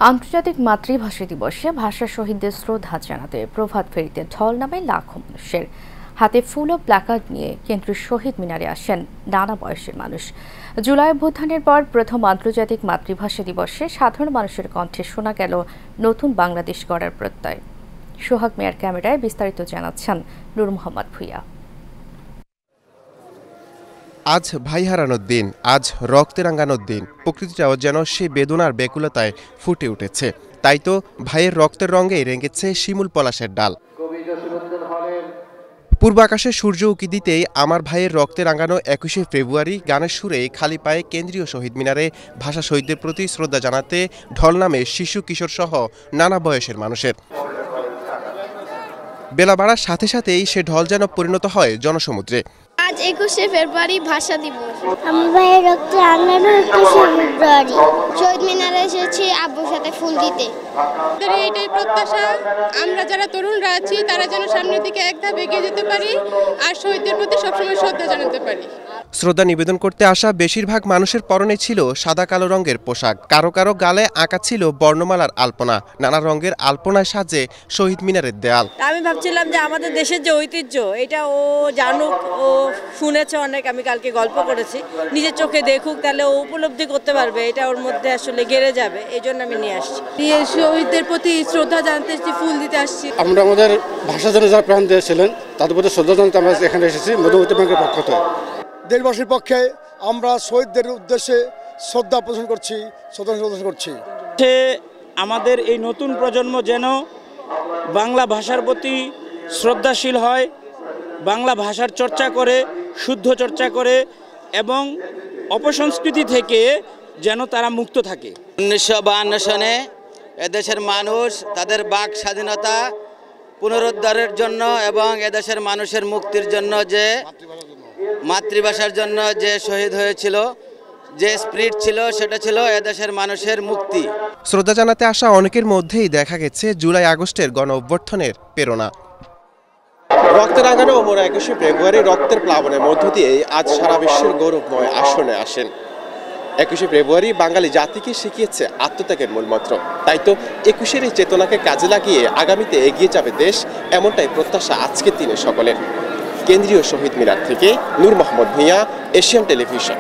আন্তর্জাতিক মাতৃভাষা দিবসে ভাষা শহীদদের শ্রদ্ধা জানাতে প্রভাত ফেরিতে ঢল নামে লাখো মানুষের। হাতে ফুল ও প্ল্যাকার্ড নিয়ে কেন্দ্রীয় শহীদ মিনারে আসেন নানা বয়সের মানুষ। জুলাই অভ্যুত্থানের পর প্রথম আন্তর্জাতিক মাতৃভাষা দিবসে সাধারণ মানুষের কণ্ঠে শোনা গেল নতুন বাংলাদেশ গড়ার প্রত্যয়। সোহাগ মিয়ার ক্যামেরায় বিস্তারিত জানাচ্ছেন নূর মোহাম্মদ ভুইয়া। আজ ভাই হারানোর দিন, আজ রক্তে রাঙানোর দিন। প্রকৃতিটাও যেন সেই বেদনার ব্যাকুলতায় ফুটে উঠেছে। তাই তো ভাইয়ের রক্তের রঙেই রেঙেছে শিমুল পলাশের ডাল। পূর্ব আকাশে সূর্য উঁকি দিতেই আমার ভাইয়ের রক্তে রাঙানো ২১শে ফেব্রুয়ারি গানের সুরে খালি পায়ে কেন্দ্রীয় শহীদ মিনারে ভাষা শহীদদের প্রতি শ্রদ্ধা জানাতে ঢল নামে শিশু কিশোর সহ নানা বয়সের মানুষের। বেলা বাড়ার সাথে সাথেই সে ঢল যেন পরিণত হয় জনসমুদ্রে। আজ ২১শে ফেব্রুয়ারি ভাষা দিবস। আমার ভাইয়ের রক্তে রাঙানো ২১শে ফেব্রুয়ারি। শহীদ মিনারে এসেছি আব্বুর সাথে ফুল দিতে। এইটাই প্রত্যাশা, আমরা যারা তরুণরা আছি তারা যেন সামনের দিকে এক ধাপ এগিয়ে যেতে পারি আর শহীদদের প্রতি সবসময় শ্রদ্ধা জানাতে পারি। শ্রদ্ধা নিবেদন করতে আসা বেশিরভাগ মানুষের পরনে ছিল সাদা কালো রঙের পোশাক। কারো কারো গালে আঁকা ছিল বর্ণমালার আলপনা। নানা রঙের আলপনায় সাজে শহীদ মিনারের দেয়াল। আমি ভাবছিলাম যে আমাদের দেশের যে ঐতিহ্য, এটা ও জানুক, ও শুনেছে অনেক, আমি কালকে গল্প করেছি, নিজের চোখে দেখুক, তাহলে ও উপলব্ধি করতে পারবে, এটা ওর মধ্যে আসলে গেড়ে যাবে। এই জন্য আমি নিয়ে আসছি, শহীদদের প্রতি শ্রদ্ধা জানাতে এসেছি, ফুল দিতে আসছি। আমরা আমাদের ভাষার জন্য যারা প্রাণ দিয়েছিলেন তাদের প্রতি শ্রদ্ধা জানাতে আমরা এখানে এসেছি মধ্যবর্তী ব্যাংকের পক্ষ থেকে। দেশবাসীর পক্ষে আমরা শহীদদের উদ্দেশ্যে শ্রদ্ধা প্রদর্শন করছি। আমাদের এই নতুন প্রজন্ম যেন বাংলা ভাষার প্রতি শ্রদ্ধাশীল হয়, বাংলা ভাষার চর্চা করে, শুদ্ধ চর্চা করে এবং অপসংস্কৃতি থেকে যেন তারা মুক্ত থাকে। ১৯৫২ সনে এদেশের মানুষ তাদের বাক স্বাধীনতা পুনরুদ্ধারের জন্য এবং এদেশের মানুষের মুক্তির জন্য যে মাতৃভাষার জন্য যে শহীদ হয়েছিল, যে স্পিরিট ছিল, সেটা ছিল এদেশের মানুষের মুক্তি। শ্রদ্ধা জানাতে আসা অনেকের মধ্যেই দেখা গেছে জুলাই আগস্টের গণ অভ্যুত্থানের প্রেরণা। রক্তে রাঙানো অমর ২১শে ফেব্রুয়ারি রক্তের প্লাবনের মধ্য দিয়ে আজ সারা বিশ্বের গৌরবময় আসনে আসেন। ২১শে ফেব্রুয়ারি বাঙালি জাতিকে শিখিয়েছে আত্মত্যাগের মূলমন্ত্র। তাই তো ২১শের এই চেতনাকে কাজে লাগিয়ে আগামীতে এগিয়ে যাবে দেশ, এমনটাই প্রত্যাশা আজকের দিনে সকলের। কেন্দ্রীয় শহীদ মিনার থেকে নূর মোহাম্মদ ভুইয়া, এশিয়ান টেলিভিশন।